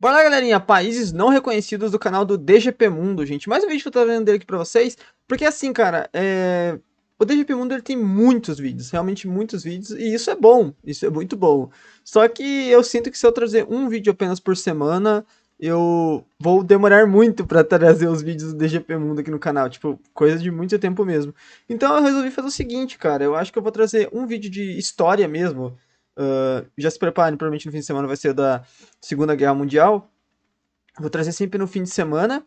Bora lá, galerinha, países não reconhecidos do canal do DGP Mundo, gente. Mais um vídeo que eu tô trazendo dele aqui pra vocês, porque assim, cara, o DGP Mundo ele tem muitos vídeos, realmente muitos vídeos, e isso é bom, isso é muito bom. Só que eu sinto que se eu trazer um vídeo apenas por semana, eu vou demorar muito pra trazer os vídeos do DGP Mundo aqui no canal, tipo, coisa de muito tempo mesmo. Então eu resolvi fazer o seguinte, cara, eu acho que eu vou trazer um vídeo de história mesmo. Já se preparem, provavelmente no fim de semana vai ser da Segunda Guerra Mundial. Vou trazer sempre no fim de semana.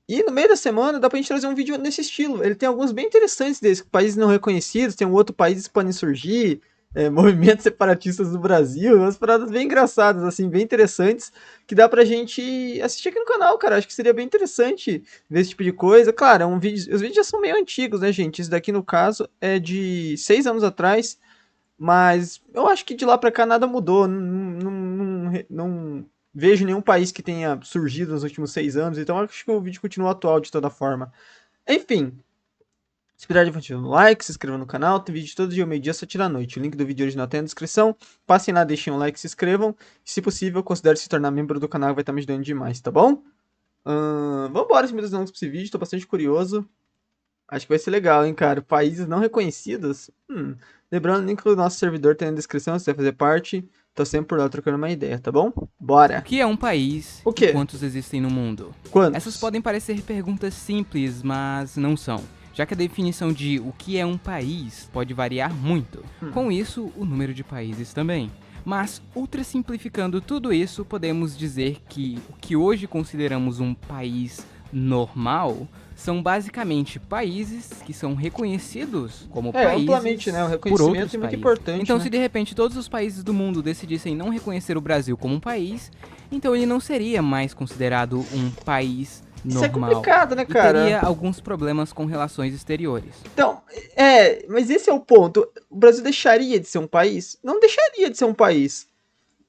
E no meio da semana dá pra gente trazer um vídeo nesse estilo. Ele tem alguns bem interessantes desses, países não reconhecidos, tem um outro país que podem surgir, movimentos separatistas do Brasil, umas paradas bem engraçadas, assim, bem interessantes, que dá pra gente assistir aqui no canal, cara. Acho que seria bem interessante ver esse tipo de coisa. Claro, os vídeos já são meio antigos, né, gente? Esse daqui, no caso, é de 6 anos atrás. Mas eu acho que de lá pra cá nada mudou. Não vejo nenhum país que tenha surgido nos últimos 6 anos, então acho que o vídeo continua atual de toda forma. Enfim, se puder deixar um like, se inscreva no canal, tem vídeo todo dia ao meio-dia, só tira à noite. O link do vídeo original tem na descrição. Passem lá, deixem um like, se inscrevam. E, se possível, considere se tornar membro do canal, vai estar me ajudando demais, tá bom? Vambora, sem muitas delongas pra esse vídeo, tô bastante curioso. Acho que vai ser legal, hein, cara. Países não reconhecidos. Lembrando, o link do nosso servidor tem na descrição, se você fazer parte. Tô sempre por lá trocando uma ideia, tá bom? O Bora! que é um país O e quê? quantos existem no mundo? Essas Quantos? podem parecer perguntas simples, mas não são, já que a definição de o que é um país pode variar muito. Com isso, o número de países também. Mas, ultra simplificando tudo isso, podemos dizer que o que hoje consideramos um país normal são basicamente países que são reconhecidos como países Amplamente, né? O por reconhecimento outros é muito países. importante, Então, né? se de repente todos os países do mundo decidissem não reconhecer o Brasil como um país, então ele não seria mais considerado um país Isso é normal. complicado, né, E cara? teria alguns problemas com relações exteriores. Então, mas esse é o ponto. O Brasil deixaria de ser um país? Não deixaria de ser um país.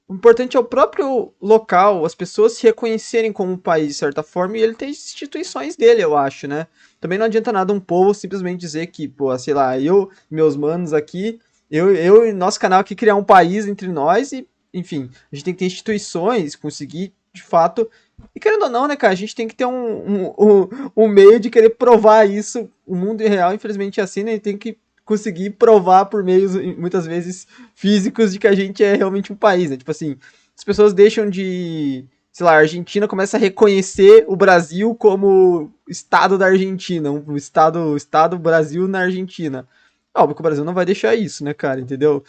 O importante é o próprio local, as pessoas se reconhecerem como um país, de certa forma, e ele tem instituições dele, eu acho, né? Também não adianta nada um povo simplesmente dizer que, pô, sei lá, eu, meus manos aqui, eu e nosso canal aqui criar um país entre nós e, enfim, a gente tem que ter instituições, conseguir, de fato, e querendo ou não, né, cara, a gente tem que ter um meio de querer provar isso. O mundo real, infelizmente, é assim, né? A gente tem que conseguir provar por meios, muitas vezes, físicos de que a gente é realmente um país, né? Tipo assim, as pessoas deixam de, sei lá, a Argentina começa a reconhecer o Brasil como estado da Argentina, um estado Brasil na Argentina. Óbvio que o Brasil não vai deixar isso, né, cara, entendeu?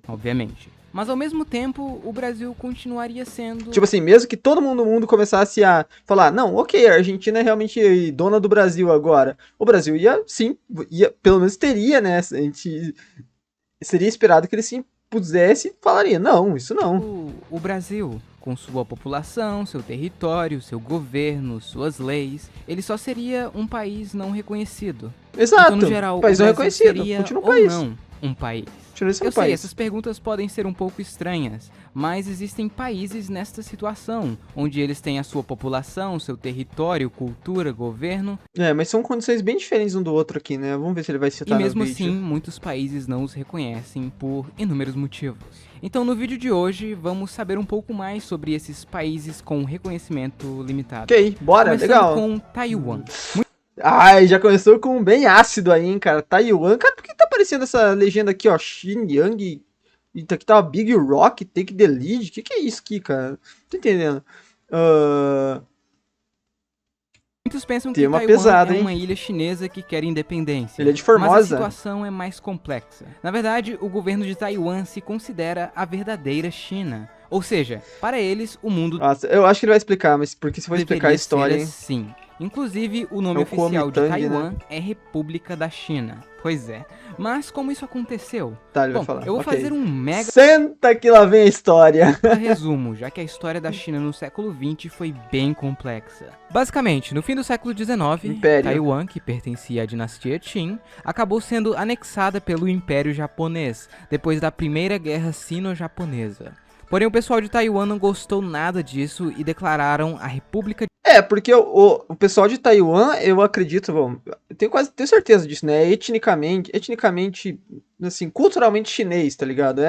Obviamente. Mas ao mesmo tempo, o Brasil continuaria sendo... Tipo assim, mesmo que todo mundo no mundo começasse a falar, não, ok, a Argentina é realmente dona do Brasil agora. O Brasil ia, sim, pelo menos teria, né? A gente seria esperado que ele se impusesse e falaria, não, isso não. O Brasil, com sua população, seu território, seu governo, suas leis, ele só seria um país não reconhecido. Exato, Então, no geral, país o não Brasil reconhecido, seria continua um ou país. não um país. Continua sendo Eu um sei, país. essas perguntas podem ser um pouco estranhas, mas existem países nesta situação, onde eles têm a sua população, seu território, cultura, governo. Mas são condições bem diferentes um do outro aqui, né? Vamos ver se ele vai E citar no mesmo vídeo. assim, muitos países não os reconhecem por inúmeros motivos. Então no vídeo de hoje, vamos saber um pouco mais sobre esses países com reconhecimento limitado. Ok, bora, Começando legal. com Taiwan. Ai, já começou com um bem ácido aí, hein, cara. Taiwan, cara, por que tá aparecendo essa legenda aqui, ó? Xinjiang, e aqui tá Big Rock, Take the Lead. Que é isso aqui, cara? Não tô entendendo. Muitos pensam Tem que uma Taiwan pesada, é hein? uma ilha chinesa que quer independência. Ele é de Mas a Formosa. situação é mais complexa. Na verdade, o governo de Taiwan se considera a verdadeira China. Ou seja, para eles, o mundo Nossa, eu acho que ele vai explicar, mas porque se for explicar a deveria história, ser hein? assim. Inclusive, o nome É o oficial de Kuomintang, Taiwan né? é República da China. Pois é. Mas como isso aconteceu? Tá, ele vai Bom, falar. eu vou Ok. fazer um mega Senta que lá vem a história. resumo, já que a história da China no século XX foi bem complexa. Basicamente, no fim do século XIX, Império. Taiwan, que pertencia à dinastia Qin, acabou sendo anexada pelo Império Japonês, depois da Primeira Guerra Sino-Japonesa. Porém, o pessoal de Taiwan não gostou nada disso e declararam a República Porque o pessoal de Taiwan, eu acredito, bom, eu tenho certeza disso, né? Etnicamente, assim, culturalmente chinês, tá ligado?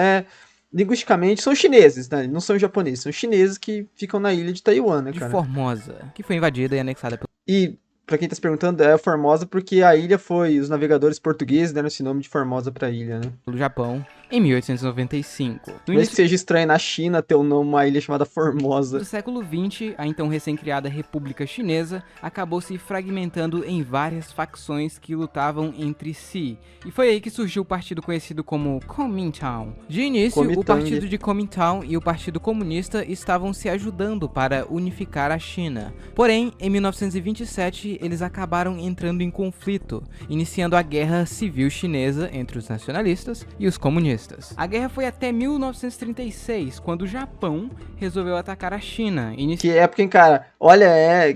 linguisticamente, são chineses, né? Não são japoneses, são chineses que ficam na ilha de Taiwan, né, De cara? Formosa, que foi invadida e anexada E, pra quem tá se perguntando, é Formosa porque a ilha foi, os navegadores portugueses deram esse nome de Formosa pra ilha, né? pelo Japão em 1895. No Mesmo que início seja estranho na China ter um nome, uma ilha chamada do Formosa. século XX, a então recém-criada República Chinesa acabou se fragmentando em várias facções que lutavam entre si. E foi aí que surgiu o partido conhecido como Kuomintang. De início, o Kuomintang. partido de Kuomintang e o Partido Comunista estavam se ajudando para unificar a China. Porém, em 1927, eles acabaram entrando em conflito, iniciando a Guerra Civil Chinesa entre os nacionalistas e os comunistas. A guerra foi até 1936, quando o Japão resolveu atacar a China. Que época, hein, cara? Olha,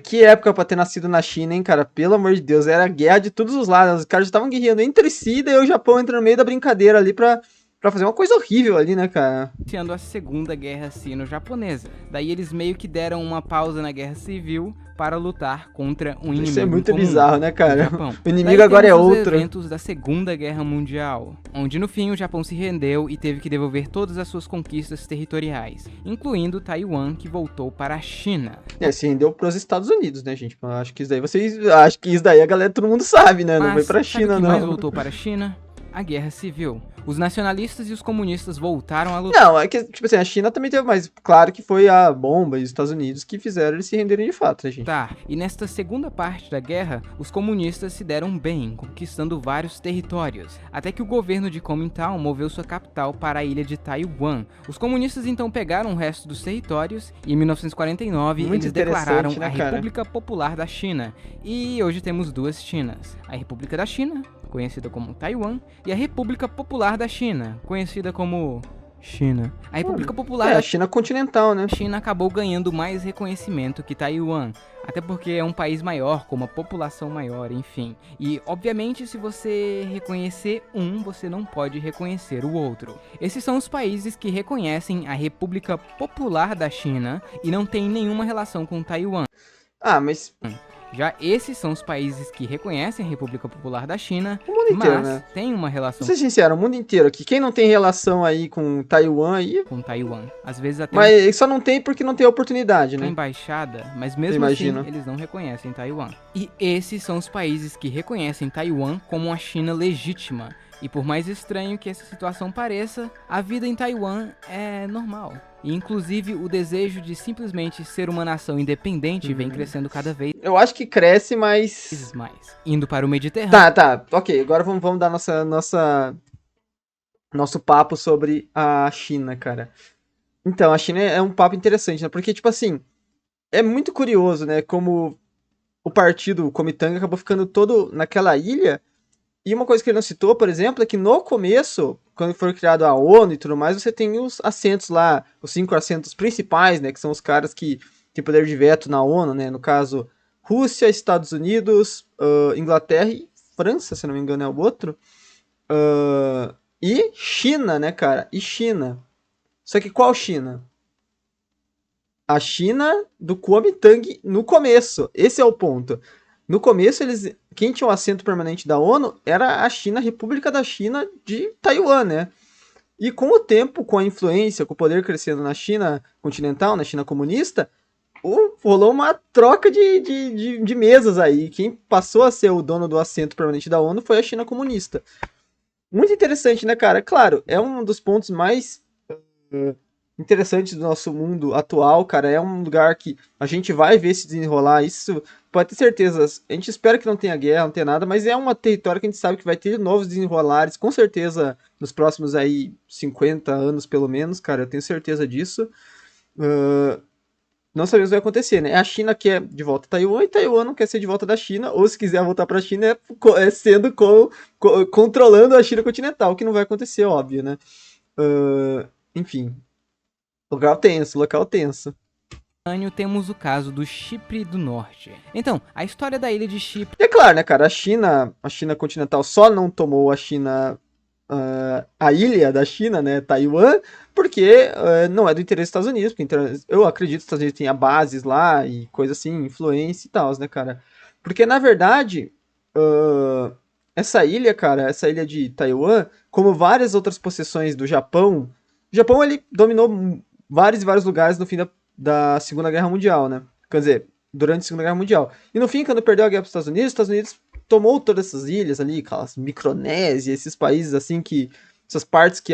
que época pra ter nascido na China, hein, cara? Pelo amor de Deus, era guerra de todos os lados. Os caras estavam guerreando entre si, daí o Japão entra no meio da brincadeira ali pra fazer uma coisa horrível ali, né, cara? Iniciando a Segunda Guerra Sino-Japonesa. Daí eles meio que deram uma pausa na Guerra Civil para lutar contra um inimigo Isso é muito comum, bizarro, né, o cara? Japão. O inimigo Daí agora é temos os outro. eventos da Segunda Guerra Mundial, onde no fim o Japão se rendeu e teve que devolver todas as suas conquistas territoriais, incluindo Taiwan, que voltou para a China. Se rendeu pros Estados Unidos, né, gente? Eu acho que isso daí acho que isso daí a galera, todo mundo sabe, né? Não foi pra Sabe China, o que não. mais voltou para a China? A Guerra Civil. Os nacionalistas e os comunistas voltaram a lutar. Não, é que, tipo assim, a China também teve, mas claro que foi a bomba e os Estados Unidos que fizeram eles se renderem de fato, né, gente? E nesta segunda parte da guerra, os comunistas se deram bem, conquistando vários territórios, até que o governo de Kuomintang moveu sua capital para a ilha de Taiwan. Os comunistas então pegaram o resto dos territórios e em 1949 Muito eles declararam interessante, né, a cara? República Popular da China. E hoje temos duas Chinas, a República da China, conhecida como Taiwan, e a República Popular da China, conhecida como China. A República Popular a da China continental, né? China acabou ganhando mais reconhecimento que Taiwan, até porque é um país maior, com uma população maior, enfim. E, obviamente, se você reconhecer um, você não pode reconhecer o outro. Esses são os países que reconhecem a República Popular da China e não têm nenhuma relação com Taiwan. Ah, mas Já esses são os países que reconhecem a República Popular da China, o mundo inteiro, mas né? têm uma Vou relação ser sincero, o mundo inteiro aqui. Quem não tem relação aí com Taiwan aí, com Taiwan. Às vezes até mas só não tem porque não tem oportunidade, uma né? embaixada, mas mesmo assim imagino. eles não reconhecem Taiwan. E esses são os países que reconhecem Taiwan como a China legítima. E por mais estranho que essa situação pareça, a vida em Taiwan é normal. E inclusive o desejo de simplesmente ser uma nação independente vem crescendo cada vez Eu acho que cresce, mas. mais. Indo para o Mediterrâneo. Tá, ok. Agora vamos dar nosso papo sobre a China, cara. Então, a China é um papo interessante, né? Porque, tipo assim, é muito curioso, né? Como o partido Kuomintang acabou ficando todo naquela ilha. E uma coisa que ele não citou, por exemplo, é que no começo, quando foi criado a ONU e tudo mais, você tem os assentos lá, os 5 assentos principais, né? Que são os caras que têm poder de veto na ONU, né? No caso, Rússia, Estados Unidos, Inglaterra e França, se não me engano, é o outro. E China, né, cara? E China. Só que qual China? A China do Kuomintang no começo. Esse é o ponto. No começo, quem tinha o assento permanente da ONU era a China, a República da China de Taiwan, né? E com o tempo, com a influência, com o poder crescendo na China continental, na China comunista, rolou uma troca de mesas aí. Quem passou a ser o dono do assento permanente da ONU foi a China comunista. Muito interessante, né, cara? Claro, é um dos pontos mais interessantes do nosso mundo atual, cara. É um lugar que a gente vai ver se desenrolar. Isso pode ter certeza. A gente espera que não tenha guerra, não tenha nada, mas é um território que a gente sabe que vai ter novos desenrolares, com certeza, nos próximos aí 50 anos, pelo menos, cara. Eu tenho certeza disso. Não sabemos o que vai acontecer, né? A China quer de volta a Taiwan e Taiwan não quer ser de volta da China, ou se quiser voltar para a China é sendo controlando a China continental, que não vai acontecer, óbvio, né? Enfim, local tenso. Temos o caso do Chipre do Norte. Então, a história da ilha de Chipre... E é claro, né, cara, a China continental só não tomou a China... a ilha da China, né, Taiwan, porque não é do interesse dos Estados Unidos, porque eu acredito que os Estados Unidos tenha bases lá e coisa assim, influência e tal, né, cara. Porque, na verdade, essa ilha, cara, essa ilha de Taiwan, como várias outras possessões do Japão, O Japão, ele dominou vários e vários lugares no fim da Segunda Guerra Mundial, né? Quer dizer, durante a Segunda Guerra Mundial. E no fim, quando perdeu a guerra para os Estados Unidos tomou todas essas ilhas ali, aquelas Micronésia, esses países assim que... Essas partes que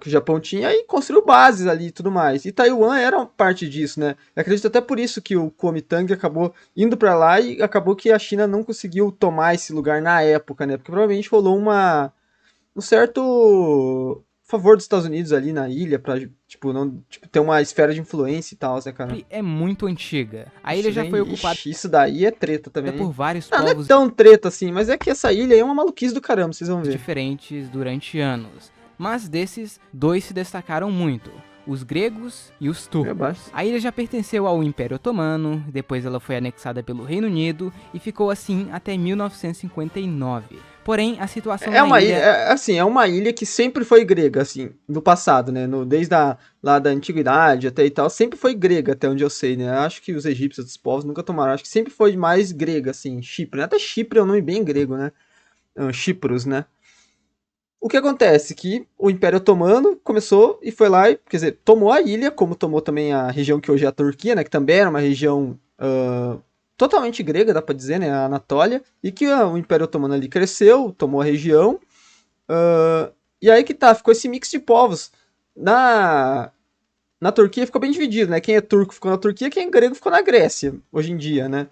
o Japão tinha e construiu bases ali e tudo mais. E Taiwan era parte disso, né? Eu acredito até por isso que o Kuomintang acabou indo para lá e acabou que a China não conseguiu tomar esse lugar na época, né? Porque provavelmente rolou um certo favor dos Estados Unidos ali na ilha pra, tipo, não, tipo, ter uma esfera de influência e tal, né, cara? É muito antiga. A ilha já foi ocupada isso daí é treta também. por vários não, povos não é tão treta assim, mas é que essa ilha é uma maluquice do caramba, vocês vão ver. diferentes durante anos. Mas desses, 2 se destacaram muito: os gregos e os turcos. A ilha já pertenceu ao Império Otomano, depois ela foi anexada pelo Reino Unido e ficou assim até 1959. Porém, a situação na ilha... É uma ilha que sempre foi grega, assim, no passado, né? Desde lá da antiguidade até e tal, sempre foi grega, até onde eu sei, né? Acho que os egípcios, os povos, nunca tomaram. Acho que sempre foi mais grega, assim, Chipre. Até Chipre é um nome bem grego, né? Chipros, né? O que acontece? Que o Império Otomano começou e foi lá, quer dizer, tomou a ilha, como tomou também a região que hoje é a Turquia, né? Que também era uma região totalmente grega, dá pra dizer, né? A Anatólia. E que o Império Otomano ali cresceu, tomou a região. E aí que tá, ficou esse mix de povos. Na Turquia ficou bem dividido, né? Quem é turco ficou na Turquia, quem é grego ficou na Grécia, hoje em dia, né?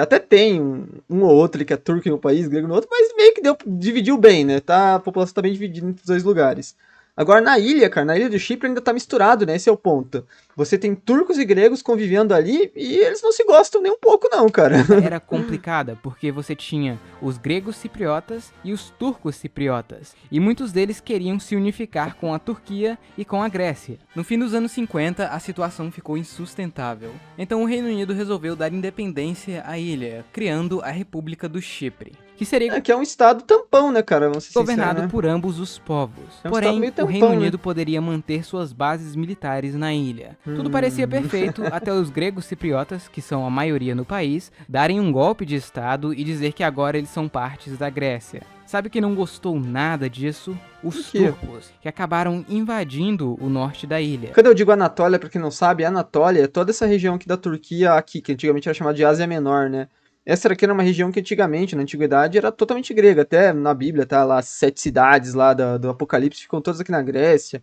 Até tem um ou outro que é turco no país, grego no outro, mas meio que dividiu bem, né? A população tá bem dividida entre os dois lugares. Agora na ilha, cara, na ilha do Chipre ainda tá misturado, né? Esse é o ponto. Você tem turcos e gregos convivendo ali e eles não se gostam nem um pouco não, cara. Era complicada, porque você tinha os gregos cipriotas e os turcos cipriotas, e muitos deles queriam se unificar com a Turquia e com a Grécia. No fim dos anos 50, a situação ficou insustentável. Então o Reino Unido resolveu dar independência à ilha, criando a República do Chipre, que seria que é um estado tampão, né, cara? Vamos ser governado sincero, né? por ambos os povos. É um Porém, estado meio o tampão, Reino né? Unido poderia manter suas bases militares na ilha. Tudo parecia perfeito até os gregos cipriotas, que são a maioria no país, darem um golpe de estado e dizer que agora eles são partes da Grécia. Sabe quem não gostou nada disso? Os turcos, que acabaram invadindo o norte da ilha. Quando eu digo Anatólia, pra quem não sabe, Anatólia é toda essa região aqui da Turquia, aqui, que antigamente era chamada de Ásia Menor, né? Essa aqui era uma região que antigamente, na antiguidade, era totalmente grega. Até na Bíblia, tá lá, as 7 cidades lá do Apocalipse ficam todas aqui na Grécia.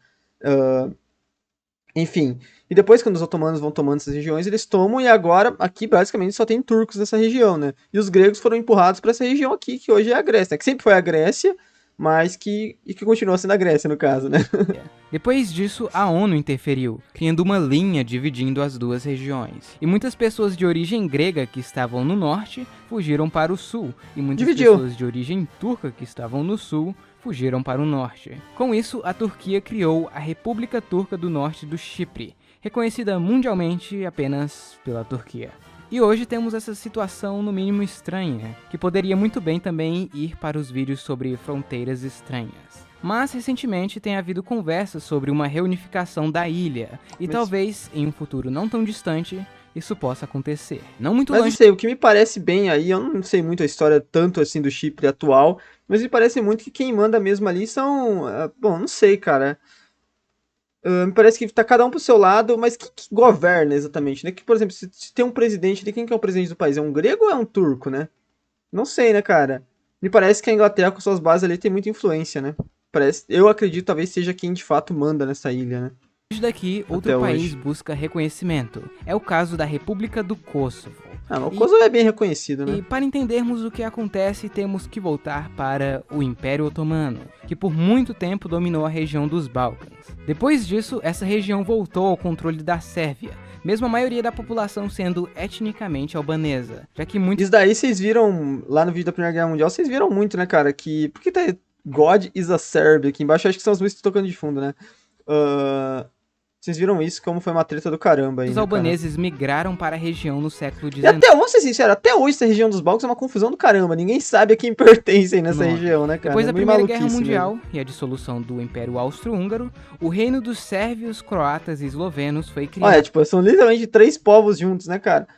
Enfim. E depois, quando os otomanos vão tomando essas regiões, eles tomam, e agora, aqui, basicamente, só tem turcos nessa região, né? E os gregos foram empurrados para essa região aqui, que hoje é a Grécia, né? Que sempre foi a Grécia, mas que continua sendo a Grécia, no caso, né? Depois disso, a ONU interferiu, criando uma linha dividindo as duas regiões. E muitas pessoas de origem grega que estavam no norte fugiram para o sul, e muitas pessoas de origem turca que estavam no sul fugiram para o norte. Com isso, a Turquia criou a República Turca do Norte do Chipre, reconhecida mundialmente apenas pela Turquia. E hoje temos essa situação no mínimo estranha, que poderia muito bem também ir para os vídeos sobre fronteiras estranhas. Mas recentemente tem havido conversas sobre uma reunificação da ilha, e talvez em um futuro não tão distante isso possa acontecer. Não muito longe. Mas não sei, o que me parece bem aí, eu não sei muito a história tanto assim do Chipre atual, mas me parece muito que quem manda mesmo ali são, bom, não sei, cara. Me parece que tá cada um pro seu lado, mas quem que governa exatamente, né? Que, por exemplo, se tem um presidente ali, quem que é o presidente do país? É um grego ou é um turco, né? Não sei, né, cara? Me parece que a Inglaterra, com suas bases ali, tem muita influência, né? Eu acredito talvez seja quem de fato manda nessa ilha, né? Hoje daqui, outro país busca reconhecimento. É o caso da República do Kosovo. O Kosovo é bem reconhecido, né? E para entendermos o que acontece, temos que voltar para o Império Otomano, que por muito tempo dominou a região dos Balcãs. Depois disso, essa região voltou ao controle da Sérvia, mesmo a maioria da população sendo etnicamente albanesa, já que muitos... Isso daí vocês viram, lá no vídeo da Primeira Guerra Mundial, vocês viram muito, né, cara, que... Por que tá God is a Serb aqui embaixo? Acho que são as músicas tocando de fundo, né? Vocês viram isso, como foi uma treta do caramba aí, Os né, albaneses migraram para a região no século XIX. E até, vamos ser sinceros, até hoje essa região dos Balcãs é uma confusão do caramba. Ninguém sabe a quem pertencem nessa região, né, cara? Depois da Primeira Guerra Mundial e a dissolução do Império Austro-Húngaro, o reino dos sérvios, croatas e eslovenos foi criado. Olha, tipo, são literalmente 3 povos juntos, né, cara?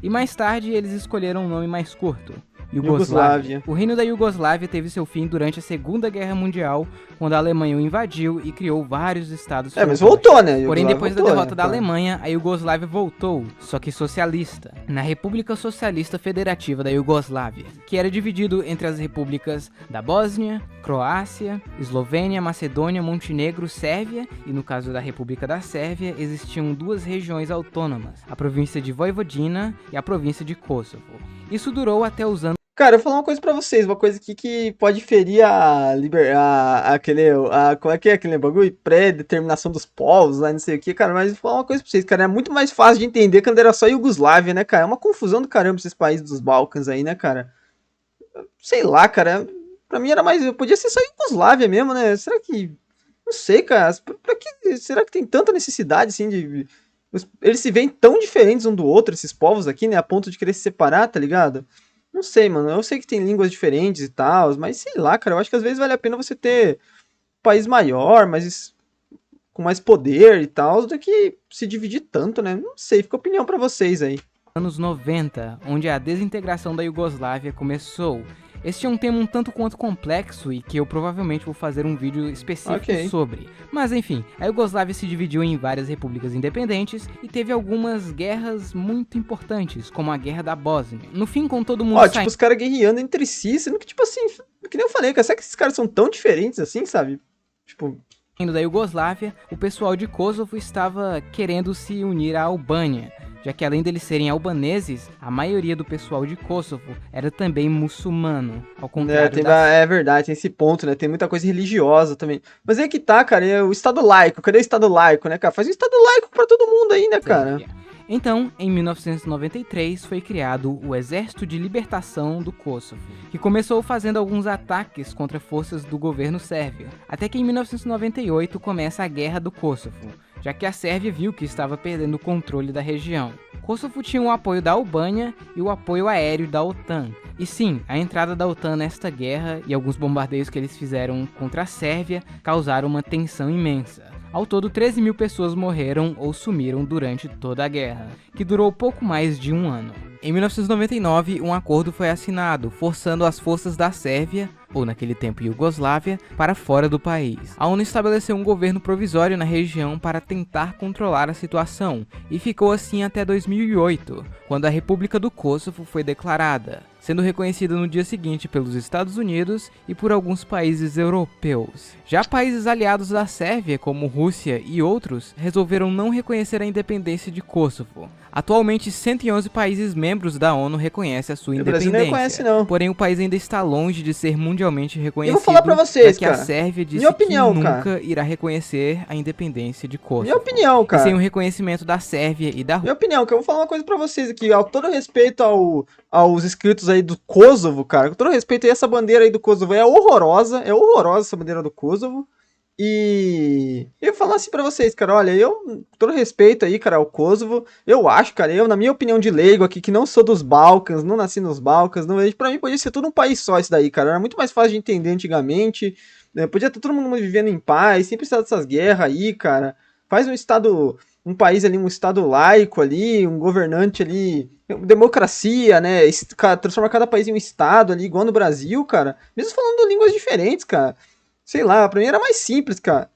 E mais tarde eles escolheram um nome mais curto, Iugoslávia. O reino da Iugoslávia teve seu fim durante a Segunda Guerra Mundial, quando a Alemanha o invadiu e criou vários estados mas voltou, né? Porém, depois da derrota da Claro. Alemanha, a Iugoslávia voltou, só que socialista, na República Socialista Federativa da Iugoslávia, que era dividido entre as repúblicas da Bósnia, Croácia, Eslovênia, Macedônia, Montenegro, Sérvia, e no caso da República da Sérvia, existiam duas regiões autônomas, a província de Vojvodina e a província de Kosovo. Isso durou até os anos. Cara, eu vou falar uma coisa pra vocês, uma coisa aqui que pode ferir como é que é aquele bagulho? Pré-determinação dos povos, lá, não sei o que, cara, mas vou falar uma coisa pra vocês, cara, é muito mais fácil de entender quando era só Iugoslávia, né, cara? É uma confusão do caramba esses países dos Balcãs aí, né, cara? Sei lá, cara, pra mim era mais, podia ser só Iugoslávia mesmo, né? Será que, não sei, cara, pra que, será que tem tanta necessidade, assim, eles se veem tão diferentes um do outro, esses povos aqui, né, a ponto de querer se separar, tá ligado? Não sei, mano. Eu sei que tem línguas diferentes e tal, mas sei lá, cara. Eu acho que às vezes vale a pena você ter um país maior, mas com mais poder e tal, do que se dividir tanto, né? Não sei, fica a opinião pra vocês aí. Anos 90, onde a desintegração da Iugoslávia começou. Este é um tema um tanto quanto complexo e que eu provavelmente vou fazer um vídeo específico sobre. Mas enfim, a Iugoslávia se dividiu em várias repúblicas independentes e teve algumas guerras muito importantes, como a Guerra da Bósnia. No fim, com todo mundo Ó, tipo, os caras guerreando entre si, sendo que, tipo assim, que nem eu falei, cara, será que esses caras são tão diferentes assim, sabe? Tipo, da Iugoslávia, o pessoal de Kosovo estava querendo se unir à Albânia, já que além deles serem albaneses, a maioria do pessoal de Kosovo era também muçulmano, ao contrário é verdade, tem esse ponto, né? Tem muita coisa religiosa também. Mas aí que tá, cara, é o Estado laico. Cadê o Estado laico, né, cara? Faz um Estado laico pra todo mundo aí, né, cara? Então, em 1993, foi criado o Exército de Libertação do Kosovo, que começou fazendo alguns ataques contra forças do governo sérvio, até que em 1998 começa a Guerra do Kosovo, já que a Sérvia viu que estava perdendo o controle da região. Kosovo tinha o apoio da Albânia e o apoio aéreo da OTAN. E sim, a entrada da OTAN nesta guerra e alguns bombardeios que eles fizeram contra a Sérvia causaram uma tensão imensa. Ao todo, 13 mil pessoas morreram ou sumiram durante toda a guerra, que durou pouco mais de um ano. Em 1999, um acordo foi assinado, forçando as forças da Sérvia, ou naquele tempo Iugoslávia, para fora do país. A ONU estabeleceu um governo provisório na região para tentar controlar a situação, e ficou assim até 2008, quando a República do Kosovo foi declarada, sendo reconhecida no dia seguinte pelos Estados Unidos e por alguns países europeus. Já países aliados da Sérvia, como Rússia e outros, resolveram não reconhecer a independência de Kosovo. Atualmente, 111 países membros da ONU reconhecem a sua independência. O Brasil não reconhece, não. Porém, o país ainda está longe de ser mundialmente reconhecido. Eu vou falar pra vocês, já que cara. a Sérvia disse Minha opinião, que nunca cara. irá reconhecer a independência de Kosovo. Minha opinião, cara. E sem o reconhecimento da Sérvia e da Rússia. Minha opinião, que eu vou falar uma coisa pra vocês aqui, ao todo respeito aos inscritos aí do Kosovo, cara, com todo respeito aí, essa bandeira aí do Kosovo é horrorosa essa bandeira do Kosovo. E eu vou falar assim pra vocês, cara, olha, eu, com todo respeito aí, cara, ao Kosovo, eu acho, cara, na minha opinião de leigo aqui, que não sou dos Balcãs, não nasci nos Balcãs, não, pra mim podia ser tudo um país só isso daí, cara, era muito mais fácil de entender antigamente, né, podia ter todo mundo vivendo em paz, sem precisar dessas guerras aí, cara, faz um país ali, um estado laico ali, um governante ali, democracia, né, transforma cada país em um estado ali, igual no Brasil, cara, mesmo falando línguas diferentes, cara. Sei lá, pra mim era mais simples, cara.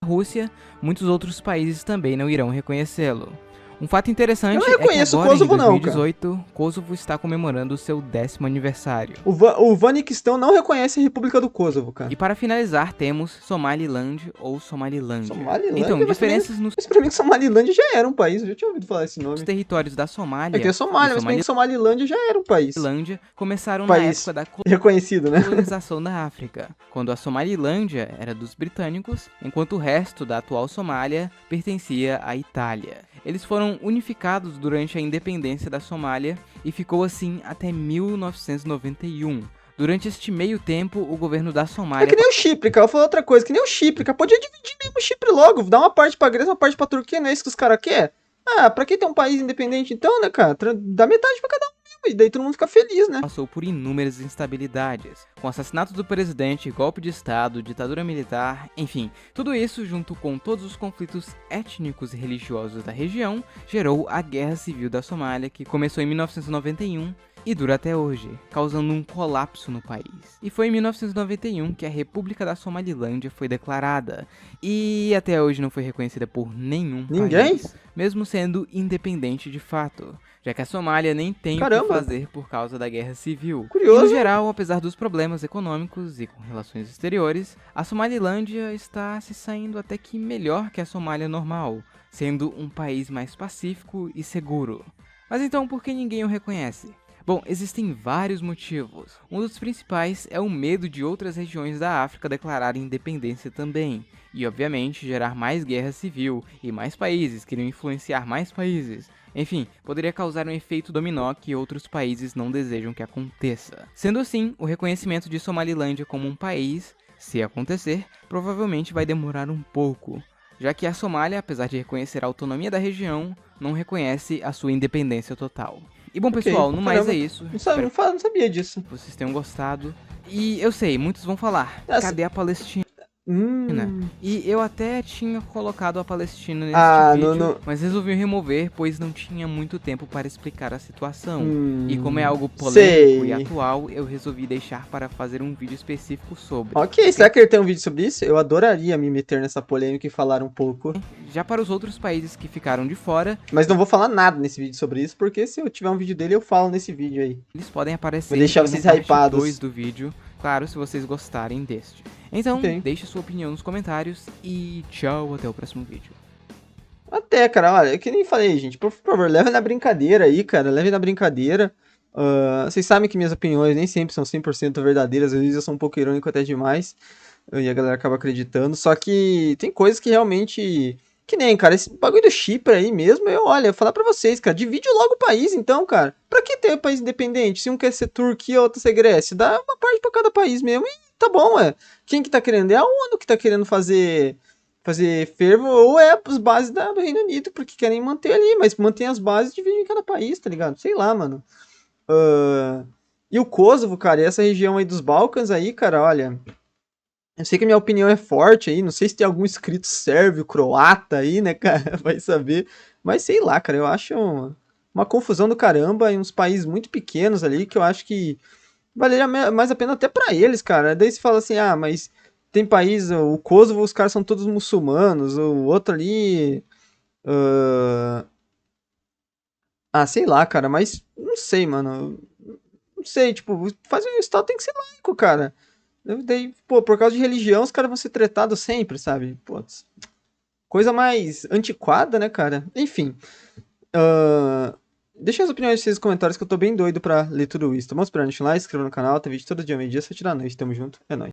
Rússia, muitos outros países também não irão reconhecê-lo. Um fato interessante Eu não reconheço é que agora, Kosovo, em não, 2018, Kosovo está comemorando o seu 10º aniversário. O Vaniquistão não reconhece a República do Kosovo, cara. E para finalizar, temos Somaliland ou Somalilândia. Somalilândia? Então, diferenças nos Mas pra mim que Somalilândia já era um país, eu já tinha ouvido falar esse nome. territórios da Somália. É que é Somália, mas pra mim que Somalilândia já era um país. Somalilândia começaram País na época da reconhecido, né? colonização da África, quando a Somalilândia era dos britânicos, enquanto o resto da atual Somália pertencia à Itália. Eles foram unificados durante a independência da Somália e ficou assim até 1991. Durante este meio tempo, o governo da Somália... É que nem o Chipre, cara. Eu vou falar outra coisa, que nem o Chipre, cara. Podia dividir mesmo o Chipre logo. Dar uma parte pra Grécia, uma parte pra Turquia, não é isso que os caras querem? Ah, pra que ter um país independente então, né, cara? Dá metade pra cada um. E daí todo mundo fica feliz, né? Passou por inúmeras instabilidades, com assassinato do presidente, golpe de estado, ditadura militar, enfim, tudo isso junto com todos os conflitos étnicos e religiosos da região, gerou a Guerra Civil da Somália, que começou em 1991 e dura até hoje, causando um colapso no país. E foi em 1991 que a República da Somalilândia foi declarada, e até hoje não foi reconhecida por nenhum Ninguém? país, mesmo sendo independente de fato, já que a Somália nem tem o que Caramba. fazer por causa da guerra civil. Curioso. E no geral, apesar dos problemas econômicos e com relações exteriores, a Somalilândia está se saindo até que melhor que a Somália normal, sendo um país mais pacífico e seguro. Mas então, por que ninguém o reconhece? Bom, existem vários motivos. Um dos principais é o medo de outras regiões da África declararem independência também, e obviamente gerar mais guerra civil e mais países queriam influenciar mais países. Enfim, poderia causar um efeito dominó que outros países não desejam que aconteça. Sendo assim, o reconhecimento de Somalilândia como um país, se acontecer, provavelmente vai demorar um pouco, já que a Somália, apesar de reconhecer a autonomia da região, não reconhece a sua independência total. E bom, pessoal, no mais é isso. Não sabia disso. Que vocês tenham gostado. E eu sei, muitos vão falar, cadê a Palestina? E eu até tinha colocado a Palestina neste vídeo, mas resolvi remover, pois não tinha muito tempo para explicar a situação. E como é algo polêmico e atual, eu resolvi deixar para fazer um vídeo específico sobre. Ok, será que ele tem um vídeo sobre isso? Eu adoraria me meter nessa polêmica e falar um pouco. Já para os outros países que ficaram de fora... Mas não vou falar nada nesse vídeo sobre isso, porque se eu tiver um vídeo dele, eu falo nesse vídeo aí. Eles podem aparecer vou deixar vocês hypados. 2 do vídeo, claro, se vocês gostarem deste. Então, deixe sua opinião nos comentários e tchau, até o próximo vídeo. Até, cara, olha, que nem falei, gente, por favor, levem na brincadeira aí, cara, levem na brincadeira. Vocês sabem que minhas opiniões nem sempre são 100% verdadeiras, às vezes eu sou um pouco irônico até demais, e a galera acaba acreditando, só que tem coisas que realmente... Que nem, cara, esse bagulho do Chipre aí mesmo, eu falar pra vocês, cara, divide logo o país então, cara. Pra que ter país independente? Se um quer ser Turquia, outro ser Grécia, dá uma parte pra cada país mesmo e tá bom, Quem que tá querendo? É a ONU que tá querendo fazer fervo, ou é as bases do Reino Unido, porque querem manter ali, mas mantém as bases e divide em cada país, tá ligado? Sei lá, mano. E o Kosovo, cara, e essa região aí dos Balcãs aí, cara, olha... Eu sei que a minha opinião é forte aí, não sei se tem algum inscrito sérvio, croata aí, né, cara, vai saber. Mas sei lá, cara, eu acho uma confusão do caramba em uns países muito pequenos ali, que eu acho que valeria mais a pena até pra eles, cara. Daí você fala assim, mas tem país, o Kosovo, os caras são todos muçulmanos, o outro ali... sei lá, cara, mas não sei, mano. Não sei, tipo, fazer um estado tem que ser laico, cara. Daí, pô, por causa de religião, os caras vão ser tratados sempre, sabe? Pô, coisa mais antiquada, né, cara? Enfim. Deixa as opiniões de vocês nos comentários que eu tô bem doido pra ler tudo isso. Tá bom? Esperando, deixa um like, se inscreva no canal, tem vídeo todo dia, meio-dia, 7 da noite. Tamo junto, é nóis.